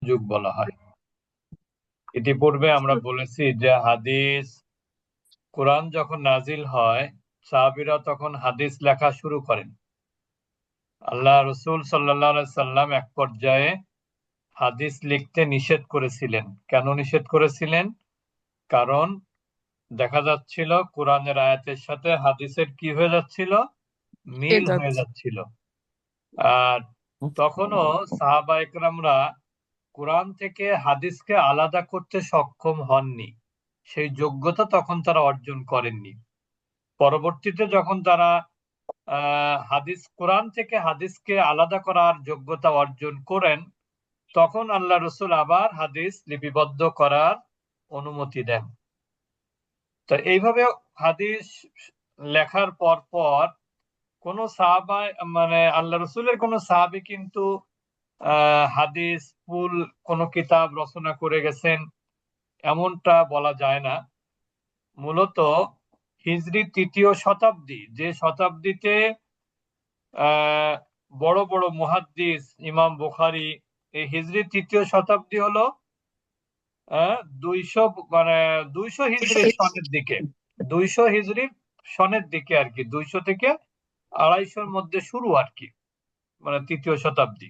যুগ বলা হয়। ইতিপূর্বে আমরা বলেছি যে হাদিস, কোরআন যখন নাজিল হয়, সাহাবীরা তখন হাদিস লেখা শুরু করেন। আল্লাহ রসুল সাল্লাল্লাহু আলাইহি সাল্লাম এক পর্যায়ে হাদিস লিখতে নিষেধ করেছিলেন। কেন নিষেধ করেছিলেন? কারণ দেখা যাচ্ছিল কোরআনের আয়াতের সাথে হাদিসের কি হয়ে যাচ্ছিল, মিল হয়ে যাচ্ছিল। আর তখনও সাহাবা একরামরা কোরআন থেকে হাদিসকে আলাদা করতে সক্ষম হননি, সেই যোগ্যতা তখন তারা অর্জন করেননি। পরবর্তীতে যখন তারা হাদিস, কোরআন থেকে হাদিসকে আলাদা করার যোগ্যতা অর্জন করেন, তখন আল্লাহ রসুল আবার হাদিস লিপিবদ্ধ করার অনুমতি দেন। তো এইভাবে হাদিস লেখার পর পর কোন সাহাবা, মানে আল্লাহ রসুলের কোন সাহাবী কিন্তু হাদিস ফুল কোন কিতাব রচনা করে গেছেন এমনটা বলা যায় না। মূলত হিজরি ৩য় শতাব্দী, যে শতাব্দীতে আহ বড় বড় মুহাদ্দিস ইমাম বুখারী, এই হিজরি ৩য় শতাব্দী হলো ২০০, মানে ২০০ হিজরির সনের দিকে, ২০০ হিজরির সনের দিকে আর কি, ২০০ থেকে ২৫০-র মধ্যে শুরু আর কি, মানে ৩য় শতাব্দী।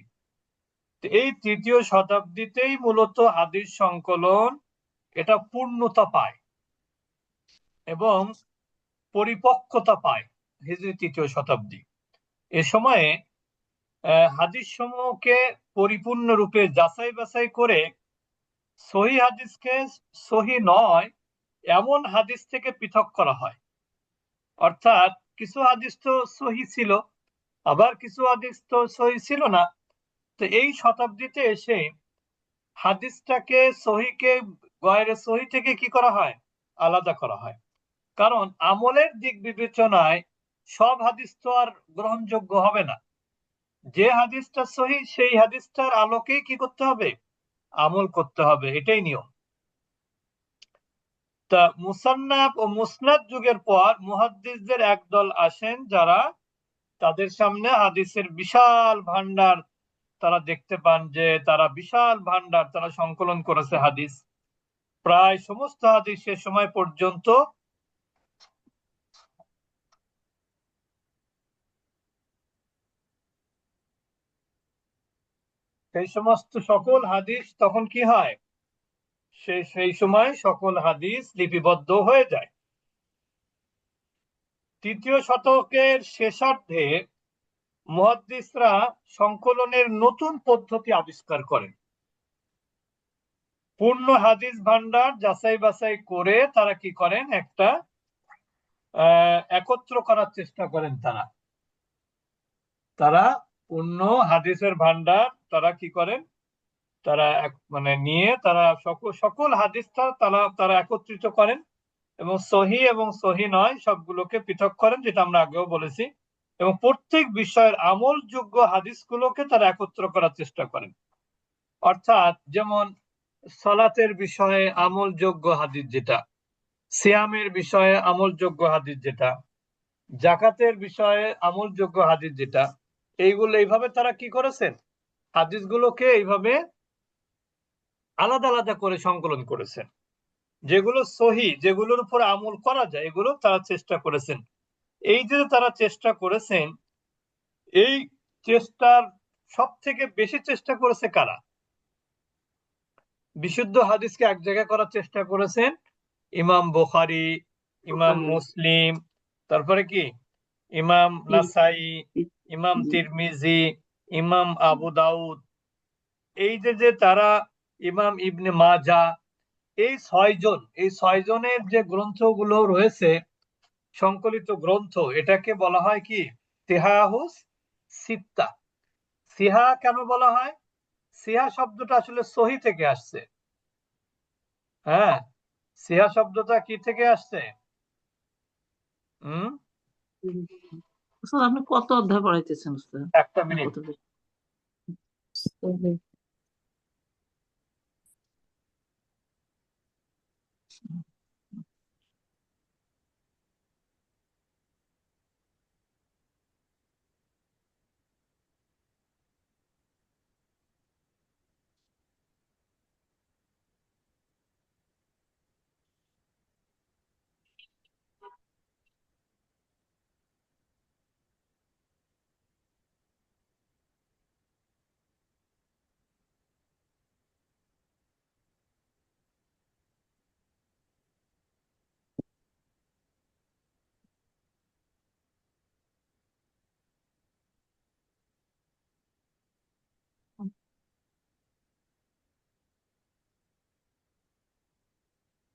এই ৩য় শতাব্দীতেই মূলত হাদিস সংকলন এটা পূর্ণতা পায় এবং পরিপক্কতা পায়, হিজরি ৩য় শতাব্দী। এ সময়ে হাদিস সমূহকে পরিপূর্ণরূপে যাচাই বাছাই করে সহি হাদিসকে সহি নয় এমন হাদিস থেকে পৃথক করা হয়। অর্থাৎ কিছু হাদিস তো সহি ছিল, আবার কিছু হাদিস তো সহি ছিল না। তো এই শতাব্দীতে এসে হাদিসটাকে সহিকে গয়রে সহি থেকে কি করা হয়, আলাদা করা হয়। কারণ আমলের দিক বিবেচনায় সব হাদিস তো আর গ্রহণযোগ্য হবে না। যে হাদিসটা সহি সেই হাদিসটার আলোকেই কি করতে হবে, আমল করতে হবে, এটাই নিয়ম। তা মুসান্নাফ ও মুসনাদ যুগের পর মুহাদ্দিসদের একদল আসেন, যারা তাদের সামনে হাদিসের বিশাল ভান্ডার তারা দেখতে পান, যে তারা বিশাল ভান্ডার তারা সংকলন করেছে হাদিস। প্রায় সমস্ত হাদিস সে সময় পর্যন্ত সেই সমস্ত সকল হাদিস তখন কি হয়, সেই সময় সকল হাদিস লিপিবদ্ধ হয়ে যায়। ৩য় শতকের শেষার্ধে মুহাদ্দিসরা সংকলনের নতুন পদ্ধতি আবিষ্কার করেন। পূর্ণ হাদিস ভান্ডার যাচাই বাছাই করে তারা কি করেন, একটা একত্র করার চেষ্টা করেন। তারা পূর্ণ হাদিসের ভান্ডার তারা কি করেন, তারা মানে নিয়ে তারা সকল হাদিসটা তারা একত্রিত করেন এবং সহি এবং সহি নয় সবগুলোকে পৃথক করেন, যেটা আমরা আগেও বলেছি। এবং প্রত্যেক বিষয়ের আমলযোগ্য হাদিসগুলোকে তারা একত্র করার চেষ্টা করেন। অর্থাৎ যেমন সালাতের বিষয়ে আমলযোগ্য হাদিস যেটা, সিয়ামের বিষয়ে আমলযোগ্য হাদিস যেটা, জাকাতের বিষয়ে আমলযোগ্য হাদিস যেটা, এইগুলো এইভাবে তারা কি করেছেন, হাদিসগুলোকে এইভাবে আলাদা আলাদা করে সংকলন করেছেন। যেগুলো সহি, যেগুলোর উপর আমল করা যায়, এগুলো তারা চেষ্টা করেছেন। এই যে তারা চেষ্টা করেছেন, এই চেষ্টার সব থেকে বেশি চেষ্টা করেছে কারা, বিশুদ্ধ হাদিসকে এক জায়গায় করার চেষ্টা করেছেন ইমাম বুখারী, ইমাম মুসলিম, তারপরে কি ইমাম নাসাই, ইমাম তিরমিজি, ইমাম আবু দাউদ, এই যে তারা, ইমাম ইবনে মাজা, এই ৬ জন, এই ৬ জনের যে গ্রন্থগুলো রয়েছে, সংকলিত গ্রন্থ, এটাকে বলা হয় কি সিহাহুস সিত্তা। সিহা কেন বলা হয়, সিহা শব্দটা আসলে সহি থেকে আসছে। হ্যাঁ, সিহা শব্দটা কি থেকে আসছে? হুম, স্যার আপনি কত অধ্যায় পড়াইতেছেন স্যার? একটা মিনিট। কত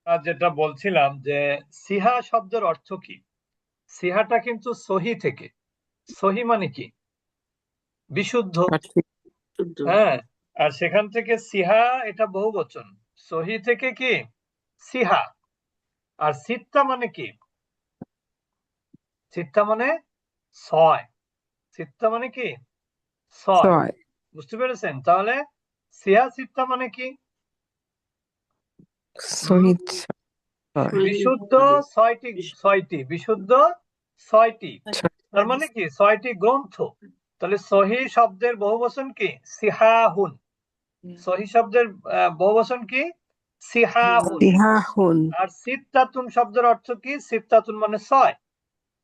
যেটা বলছিলাম যে সিহা শব্দের অর্থ কি, সিহাটা কিন্তু সহি থেকে, সহি মানে কি বিশুদ্ধ, সঠিক। শুদ্ধ। হ্যাঁ, আর সেখান থেকে সিহা এটা বহুবচন, সহি থেকে কি সিহা। আর সিত্তা মানে কি, সিত্তা মানে ছয়, সিত্তা মানে কি ছয়, 6 বুঝতে পেরেছেন? তাহলে সিহা সিত্তা মানে কি, শহীদ 6 বিশুদ্ধ হাদিস। ছয়টি, বিশুদ্ধ। ছয়টি বিশুদ্ধ ছয়টি, তার মানে কি ছয়টি গ্রন্থ। তাহলে সহি শব্দের বহুবচন কি সিহাহুন, সহি শব্দের বহুবচন কি সিহাহুন। সিহাহুন। আর সিত্তাতুন শব্দের অর্থ কি, সিত্তাতুন মানে ছয়,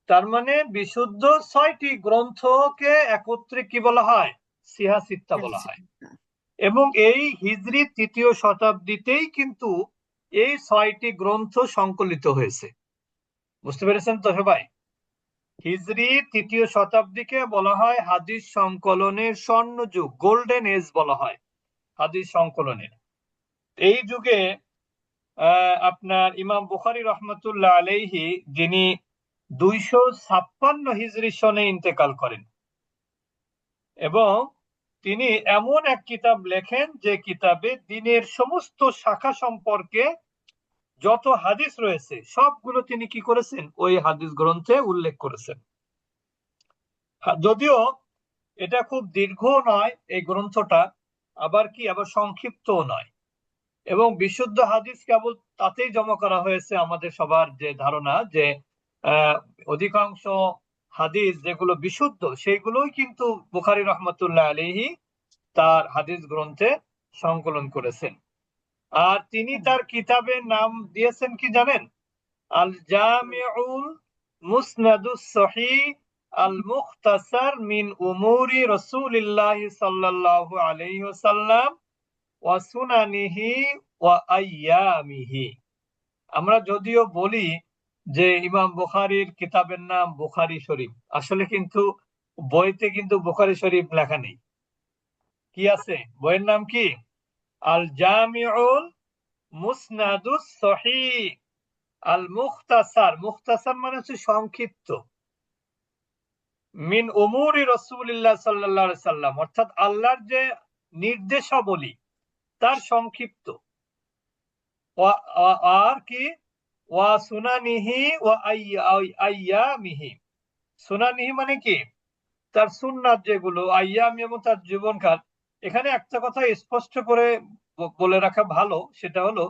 তার মানে বিশুদ্ধ ছয়টি গ্রন্থকে একত্রে কি বলা হয়, সিহা সিত্তা বলা হয়। এবং এই হিজরি ৩য় শতাব্দীতেই কিন্তু এই ৬টি গ্রন্থ সংকলিত হয়েছে, বুঝতে পেরেছেন তো সবাই? হিজরি ৩য় শতাব্দীকে বলা হয় হাদিস সংকলনের স্বর্ণযুগ, গোল্ডেন এজ বলা হয় হাদিস সংকলনের। এই যুগে আপনার ইমাম বুখারী রহমতুল্লাহ আলাইহি, যিনি ২৫৬ হিজরি সনে ইন্তেকাল করেন, এবং তিনি এমন এক কিতাব লেখেন যে কিতাবে দিনের সমস্ত শাখা সম্পর্কে যত হাদিস রয়েছে সবগুলো তিনি কি করেছেন, ওই হাদিস গ্রন্থে উল্লেখ করেছেন। যদিও এটা খুব দীর্ঘ নয় এই গ্রন্থটা, আবার সংক্ষিপ্তও নয়, এবং বিশুদ্ধ হাদিস কেবল তাতেই জমা করা হয়েছে, আমাদের সবার যে ধারণা যে অধিকাংশ হাদিস যেগুলো বিশুদ্ধ সেইগুলোই কিন্তু বুখারী রহমতুল্লাহ আলাইহি তার হাদিস গ্রন্থে সংকলন করেছেন। আর তিনি তার কিতাবের নাম দিয়েছেন কি জানেন, আল জামিউল মুসনাদুস সহিহ আল মুখতাসার মিন উমুরি রাসূলিল্লাহ সাল্লাল্লাহু আলাইহি ওয়াসাল্লাম ওয়া সুনানিহি ওয়া আইয়ামিহি। আমরা যদিও বলি যে ইমাম বুখারীর কিতাবের নাম বুখারী শরীফ, আসলে কিন্তু বইতে কিন্তু বুখারী শরীফ লেখা নেই। কি আছে বইয়ের নাম, কি আল জামিউল মুসনাদুস সহিহ আল মুখতাসার, মুখতাসার মানে হচ্ছে সংক্ষিপ্ত, মিন উমুরি রাসূলিল্লাহ সাল্লাল্লাহু আলাইহি সাল্লাম, অর্থাৎ আল্লাহর যে নির্দেশাবলী তার সংক্ষিপ্ত, আর কি ওয়া সুনানিহি ওয়া আইয়ামিহি। সুনানিহি মানে কি তার সুন্নাত যেগুলো, আইয়ামি এবং তার জীবনকাল। এখানে একটা কথা স্পষ্ট করে বলে রাখা ভালো, সেটা হলো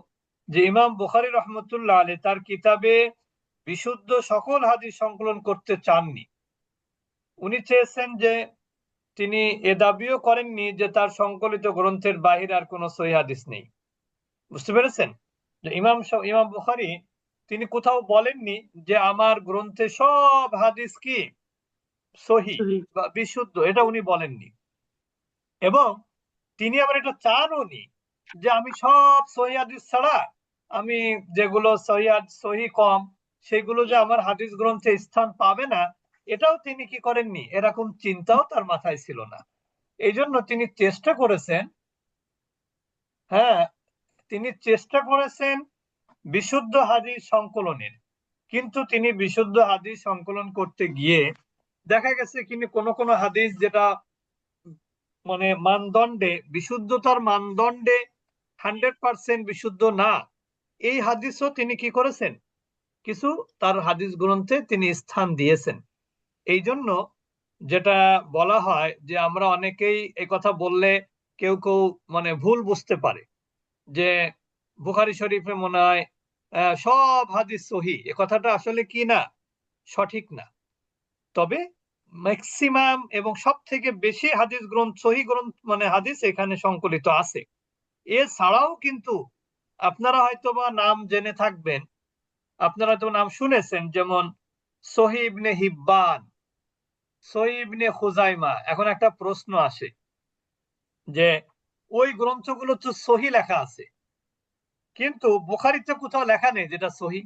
যে ইমাম বুখারী রহমতুল্লাহ আলাইহি তার কিতাবে বিশুদ্ধ সকল হাদিস সংকলন করতে চাননি। উনি চেয়েছেন যে, তিনি এ দাবিও করেননি যে তার সংকলিত গ্রন্থের বাহিরে আর কোনো সহিহ হাদিস নেই, বুঝতে পেরেছেন? যে ইমাম বুখারী তিনি কোথাও বলেননি যে আমার গ্রন্থে সব হাদিস কি সহিহ সহি। বা বিশুদ্ধ, এটা উনি বলেননি। এবং তিনি আবার এটা চানও নি যে আমি সব সহিহ হাদিস ছাড়া, আমি যেগুলো সহি কম সেগুলো যে আমার হাদিস গ্রন্থে স্থান পাবে না, এটাও তিনি কি করেননি, এরকম চিন্তাও তার মাথায় ছিল না। এই জন্য তিনি চেষ্টা করেছেন, হ্যাঁ, তিনি চেষ্টা করেছেন বিশুদ্ধ হাদিস সংকলনের, কিন্তু তিনি বিশুদ্ধ হাদিস সংকলন করতে গিয়ে দেখা গেছে কিন্তু কোন হাদিস যেটা মানে মানদণ্ডে, বিশুদ্ধতার মানদণ্ডে 100% বিশুদ্ধ না, এই হাদিসও তিনি কি করেছেন, কিছু তার হাদিস গ্রন্থে তিনি স্থান দিয়েছেন। এই জন্য যেটা বলা হয় যে আমরা অনেকেই এই কথা বললে কেউ কেউ মানে ভুল বুঝতে পারে যে বুখারী শরীফে মনে হয় সব হাদিস সহি, এ কথাটা আসলে কি না, সঠিক না। তবে ম্যাক্সিমাম এবং সব থেকে বেশি হাদিস গ্রন্থ, সহি গ্রন্থ মানে হাদিস এখানে সংকলিত আছে। এছাড়াও কিন্তু আপনারা হয়তোবা নাম জেনে থাকবেন, আপনারা তো নাম শুনেছেন, যেমন সহিহ ইবনে হিব্বান, সহিহ ইবনে খুজাইমা। এখন একটা প্রশ্ন আসে যে ওই গ্রন্থগুলো তো সহি লেখা আছে, কিন্তু বুখারীতে কোথাও লেখা নেই যেটা সহি,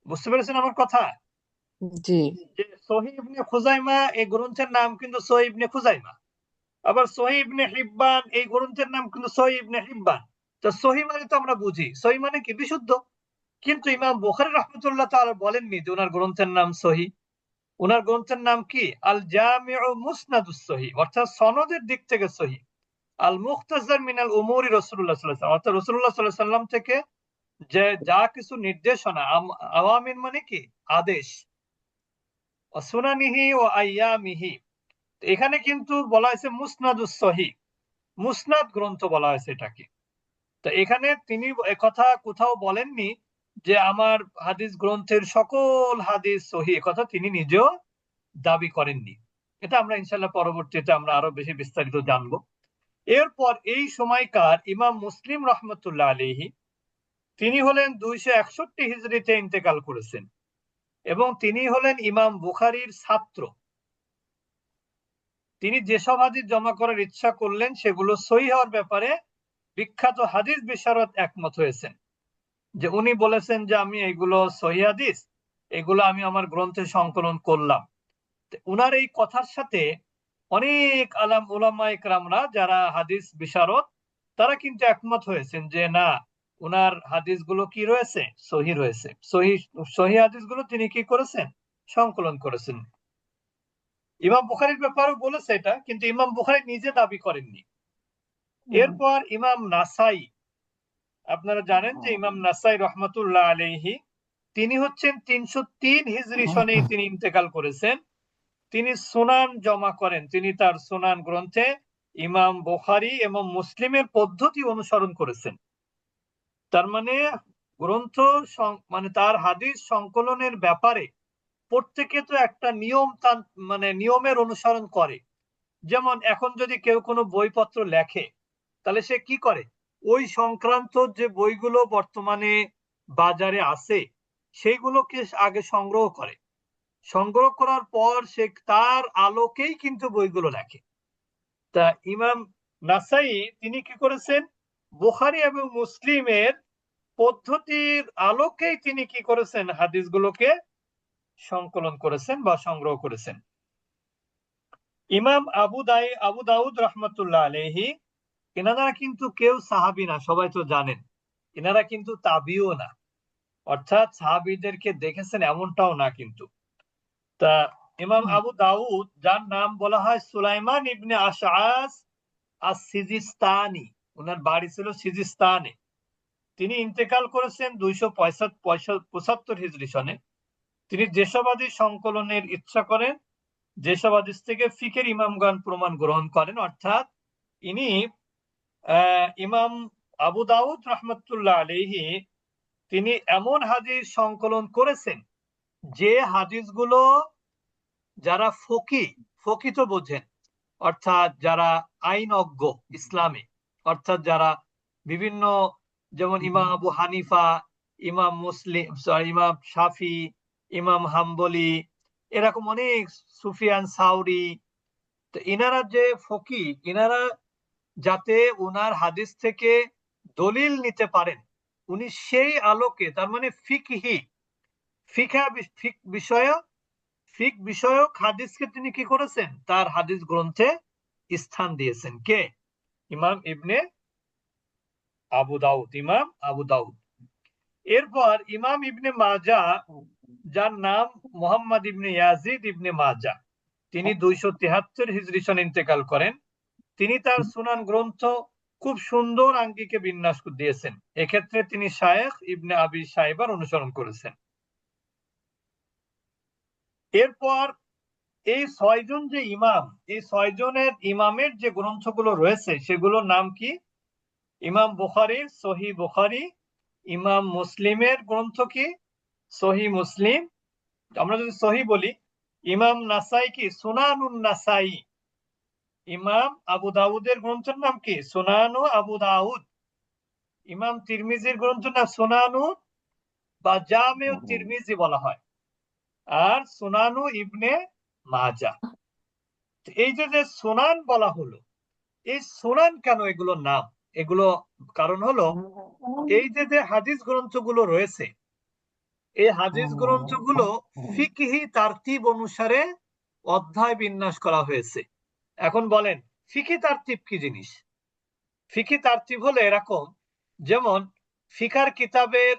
বুঝতে পেরেছেন আমার কথা? জি। যে সহিহ ইবনে খুজাইমা এই গ্রন্থের নাম কিন্তু সহিহ ইবনে খুজাইমা, আবার সহিহ ইবনে হিব্বান এই গ্রন্থের নাম কিন্তু সহিহ ইবনে হিব্বান। তো সহি মানে তো আমরা বুঝি সহি মানে কি বিশুদ্ধ, কিন্তু ইমাম বুখারী রাহমাতুল্লাহ তাআলা বলেননি যে ওনার গ্রন্থের নাম সহি। ওনার গ্রন্থের নাম কি? আল জামিউ মুসনাদুস সহি, অর্থাৎ সনদের দিক থেকে সহি। আল মুখতাসার মিনাল উমুরি রাসূলুল্লাহ সাল্লাল্লাহু আলাইহি ওয়াসাল্লাম, অর্থাৎ রাসূলুল্লাহ সাল্লাল্লাহু আলাইহি ওয়াসাল্লাম থেকে যে যা কিছু নির্দেশনা, আওয়ামির মানে কি আদেশ, সুনানিহি ও আইয়ামিহি, এখানে কিন্তু বলা হয়েছে মুসনাদুস সহি, মুসনাদ গ্রন্থ বলা হয়েছে এটাকে। তো এখানে তিনি একথা কোথাও বলেননি যে আমার হাদিস গ্রন্থের সকল হাদিস সহি, কথা তিনি নিজেও দাবি করেননি। এটা আমরা ইনশাল্লাহ পরবর্তীতে আমরা আরো বেশি বিস্তারিত জানবো। এরপর এই সময়কার ইমাম মুসলিম রহমতুল্লাহ আলাইহি, তিনি হলেন 261 হিজরিতে ইন্তেকাল করেছেন এবং তিনি হলেন ইমাম বুখারীর ছাত্র। তিনি যেসব হাদিস জমা করার ইচ্ছা করলেন সেগুলো সহিহ হওয়ার ব্যাপারে বিখ্যাত হাদিস বিশারদ একমত হয়েছেন, যে উনি বলেছেন যে আমি এগুলো সহিহ হাদিস, এগুলো আমি আমার গ্রন্থে সংকলন করলাম। উনার এই কথার সাথে অনেক আলাম উলামা ইকরামরা যারা হাদিস বিশারদ, তারা কিন্তু একমত হয়েছেন যে না, উনার হাদিসগুলো কি রয়েছে, সহি রয়েছে, সহি সহি হাদিসগুলো তিনি কি করেছেন, সংকলন করেছেন। ইমাম বুখারীর ব্যাপারেও বলেছে এটা, কিন্তু ইমাম বুখারী নিজে দাবি করেননি। এরপর ইমাম নাসাই, আপনারা জানেন যে ইমাম নাসাই রহমাতুল্লাহ আলাইহি, তিনি হচ্ছেন 303 হিজরি সনে তিনি ইন্তেকাল করেছেন। তিনি সুনান জমা করেন, তিনি তার সুনান গ্রন্থে ইমাম বুখারী এবং মুসলিমের পদ্ধতি অনুসরণ করেছেন। তার মানে গ্রন্থ মানে তার হাদিস সংকলনের ব্যাপারে প্রত্যেকে তো একটা নিয়ম, মানে নিয়মের অনুসরণ করে। যেমন এখন যদি কেউ কোনো বইপত্র লেখে, তাহলে সে কি করে, ওই সংক্রান্ত যে বইগুলো বর্তমানে বাজারে আছে সেইগুলোকে আগে সংগ্রহ করে, সংগ্রহ করার পর সে তার আলোকেই কিন্তু বইগুলো লেখে। তা ইমাম নাসাই তিনি কি করেছেন, বুখারী এবং মুসলিমের পদ্ধতির আলোকেই তিনি কি করেছেন, হাদিসগুলোকে সংকলন করেছেন বা সংগ্রহ করেছেন। ইমাম আবু দাউদ রহমতুল্লাহ আলাইহি, এনারা কিন্তু কেউ সাহাবী না, সবাই তো জানেন। এনারা কিন্তু তাবিও না, অর্থাৎ সাহাবীদেরকে দেখেছেন এমনটাও না কিন্তু। তা ইমাম আবু দাউদ, যার নাম বলা হয় সুলাইমান ইবনে আশআস আস-সিজিস্তানি, ওনার বাড়ি ছিল সিজিস্তানে। তিনি ইন্তেকাল করেছেন 275 হিজরি সনে। তিনি যেসব হাদিস সংকলনের ইচ্ছা করেন, যেসব হাদিস থেকে ফিকের ইমামগণ প্রমাণ গ্রহণ করেন, অর্থাৎ ইনি ইমাম আবু দাউদ রহমতুল্লাহ আলাইহি, তিনি এমন হাদিস সংকলন করেছেন যে হাদিসগুলো যারা ফকি তো বোঝেন, অর্থাৎ যারা আইনজ্ঞ ইসলামে, অর্থাৎ যারা বিভিন্ন, যেমন ইমাম আবু হানিফা, ইমাম মুসলিম, ইমাম শাফি, ইমাম হাম্বলি, এরকম অনেক, সুফিয়ান সাউরি, তো ইনারা যে ফকি, ইনারা যাতে ওনার হাদিস থেকে দলিল নিতে পারেন, উনি সেই আলোকে, তার মানে ফিক বিষয়ক হাদিসকে তিনি কি করেছেন, তার হাদিস গ্রন্থে স্থান দিয়েছেন। কে? ইমাম আবু দাউদ। এরপর ইমাম ইবনে মাজা, যার নাম মুহাম্মদ ইবনে ইয়াজিদ ইবনে মাজা, তিনি 273 হিজরি সনে ইন্তেকাল করেন। তিনি তার সুনান গ্রন্থ খুব সুন্দর আঙ্গিকে বিন্যাস দিয়েছেন। এক্ষেত্রে তিনি শায়েখ ইবনে আবি শাইবার অনুসরণ করেছেন। এরপর এই 6 জন যে ইমাম, এই 6 জনের ইমামের যে গ্রন্থগুলো রয়েছে সেগুলোর নাম কি? ইমাম বুখারীর সহি বুখারী, ইমাম মুসলিমের গ্রন্থ কি? সহি মুসলিম। আমরা যদি সহি বলি, ইমাম নাসাই কি? সুনানুন নাসাই। ইমাম আবু দাউদের গ্রন্থের নাম কি? সুনানু আবু দাউদ। ইমাম তিরমিজির গ্রন্থের নাম সুনানু বা জামেউ তিরমিজি বলা হয়, আর সুনানু ইবনে মাজা। এই যে সুনান বলা হলো, এই সুনান কেন এগুলোর নাম? এগুলো কারণ হলো এই যে হাদিস গ্রন্থগুলো রয়েছে, এই হাদিস গ্রন্থগুলো ফিকহি তারতিব অনুসারে অধ্যায় বিন্যাস করা হয়েছে। এখন বলেন ফিকহি তারতিব কি জিনিস? ফিকহি তারতিব হলো এরকম যেমন ফিকার কিতাবের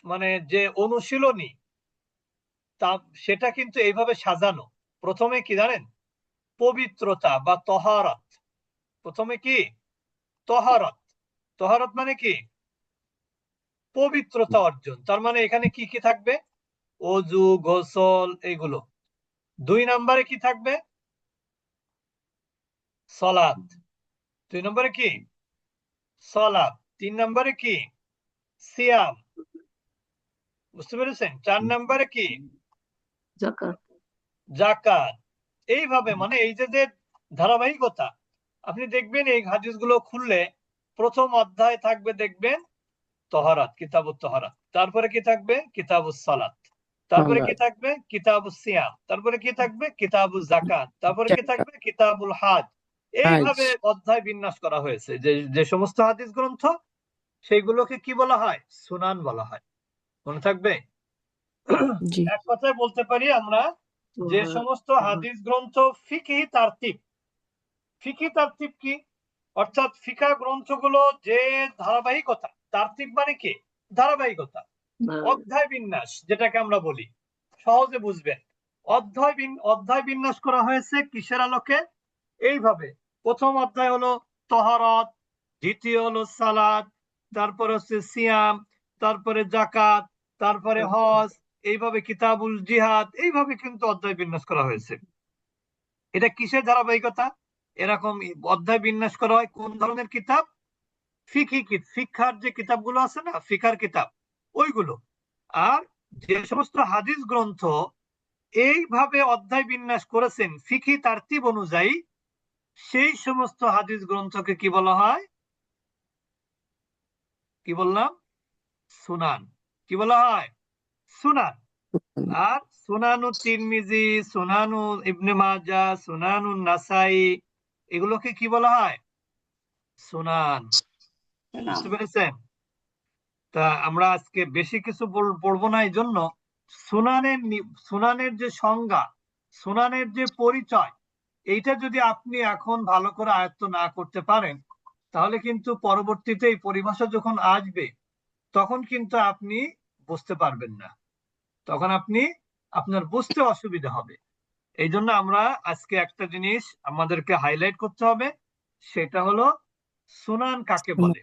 মানে যে অনুশীলনী তা সেটা কিন্তু এইভাবে সাজানো। প্রথমে কি জানেন? পবিত্রতা বা তহারাত। প্রথমে কি? তহারাত। তহারাত মানে কি? পবিত্রতা অর্জন। তার মানে এখানে কি কি থাকবে? অজু, গোসল, এইগুলো। 2 নম্বরে কি থাকবে? সলাত। 2 নম্বরে কি? সলাত। 3 নম্বরে কি? সিয়াম। বুঝতে পেরেছেন? 4 নম্বরে কি? যাকাত। যাকাত। এইভাবে মানে এই যে ধারাবাহিকতা, আপনি দেখবেন এই হাদিসগুলো খুললে প্রথম অধ্যায় থাকবে দেখবেন তহারাত, কিতাবুত তহারাত। তারপরে কি থাকবে? কিতাবুস সালাত। তারপরে কি থাকবে? কিতাবুস সিয়াম। তারপরে কি থাকবে? কিতাবুজ যাকাত। তারপরে কি থাকবে? কিতাবুল হাজ। এইভাবে অধ্যায় বিন্যাস করা হয়েছে। যে সমস্ত হাদিস গ্রন্থ সেইগুলোকে কি বলা হয়? সুনান বলা হয়। মনে থাকবে? জি এক কথায় বলতে পারি আমরা যে সমস্ত হাদিস গ্রন্থ ফিকহি তারতিব। ফিকহি তারতিব কি? অর্থাৎ ফিকা গ্রন্থগুলো যে ধারাবাহিকতা, তারতিব মানে কি? ধারাবাহিকতা, অধ্যায় বিন্যাস যেটাকে আমরা বলি, সহজে বুঝবেন। অধ্যায় বিন্যাস করা হয়েছে কিসের আলোকে? এইভাবে প্রথম অধ্যায় হলো তহারাত, দ্বিতীয় হলো সালাত, তারপরে হচ্ছে সিয়াম, তারপরে যাকাত, তারপরে হজ, এইভাবে কিতাবুল জিহাদ, এইভাবে কিন্তু অধ্যায় বিন্যাস করা হয়েছে। এটা কিসের ধারাবাহিকতা? এরকম অধ্যায় বিন্যাস করা হয় কোন ধরনের কিতাব? শিক্ষার যে কিতাবগুলো আছে না, ফিকার কিতাব, ওইগুলো। আর যে সমস্ত হাদিস গ্রন্থ এইভাবে অধ্যায় বিন্যাস করেছেন ফিকহি তারতিব অনুযায়ী, সেই সমস্ত হাদিস গ্রন্থকে কি বলা হয়? কি বললাম? সুনান। কি বলা হয়? সুনান। আর সুনানু তিরমিজি, সুনানু ইবনে মাজাহ, সুনানু নাসাই, এগুলোকে কি বলা হয়? সুনান। বুঝতে পেরেছেন? তা আমরা আজকে বেশি কিছু পড়বো না, এই জন্য সুনানের যে সংজ্ঞা, সুনানের যে পরিচয়, এইটা যদি আপনি এখন ভালো করে আয়ত্ত না করতে পারেন, তাহলে কিন্তু পরবর্তীতে এই পরিভাষা যখন আসবে তখন কিন্তু আপনি বুঝতে পারবেন না, তখন আপনার বুঝতে অসুবিধা হবে। এই জন্য আমরা আজকে একটা জিনিস আমাদেরকে হাইলাইট করতে হবে, সেটা হলো সুনান কাকে বলে।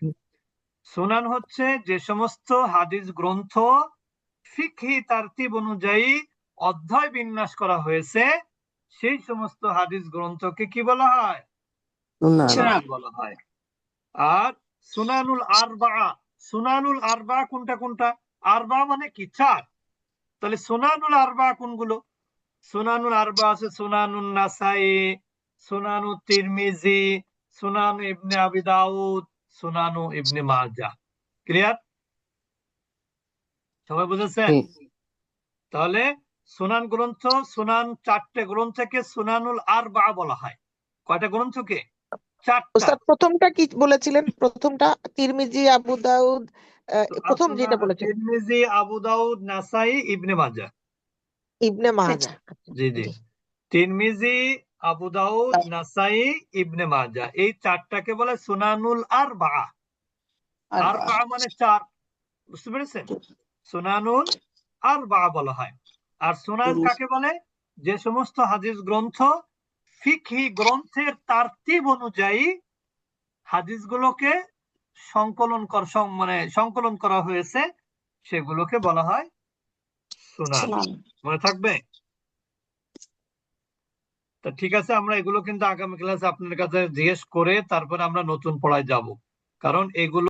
সুনান হচ্ছে যে সমস্ত হাদিস গ্রন্থ ফিকহি তারতিব অনুযায়ী অধ্যায় বিন্যাস করা হয়েছে, সেই সমস্ত হাদিস গ্রন্থকে কি বলা হয়? সুনান বলা হয়। আর সুনানুল আরবা, সুনানুল আরবা কোনটা কোনটা? আরবা মানে কি? 4। তাহলে সুনানুল আরবা কোনগুলো? সুনানুল আরবা আছে সুনানুন নাসাই, সুনানু তিরমিজি, সুনানু ইবনে আবি দাউদ, সুনানু ইবনে মাজাহ। ক্লিয়ার? সবাই বুঝেছেন? তাহলে সুনান গ্রন্থ, সুনান 4টে গ্রন্থকে সুনানুল আরবা বলা হয়। কয়টা গ্রন্থকে? 4টা। ওস্তাদ প্রথমটা কি বলেছিলেন? প্রথমটা তিরমিজি, আবু দাউদ, প্রথম যেটা বলেছেন তিরমিজি, আবু দাউদ, নাসাই, ইবনে মাজাহ। ইবনে মাজাহ। জি জি। তিরমিজি, আবু দাউদ, নাসাই, ইবনে মাজাহ, এই 4টাকে বলে সুনানুল আরবা। আরবা মানে 4। বুঝতে পেরেছেন? সুনানুল আরবা বলা হয়। আর সুনান কাকে বলে? যে সমস্ত হাদিস গ্রন্থ ফিকহি গ্রন্থের তারতিব অনুযায়ী হাদিসগুলোকে সংকলন করা হয়েছে, সেগুলোকে বলা হয় সুনান। মনে থাকবে? তা ঠিক আছে, আমরা এগুলো কিন্তু আগামী ক্লাসে আপনার কাছে জিজ্ঞেস করে তারপরে আমরা নতুন পড়ায় যাব, কারণ এগুলো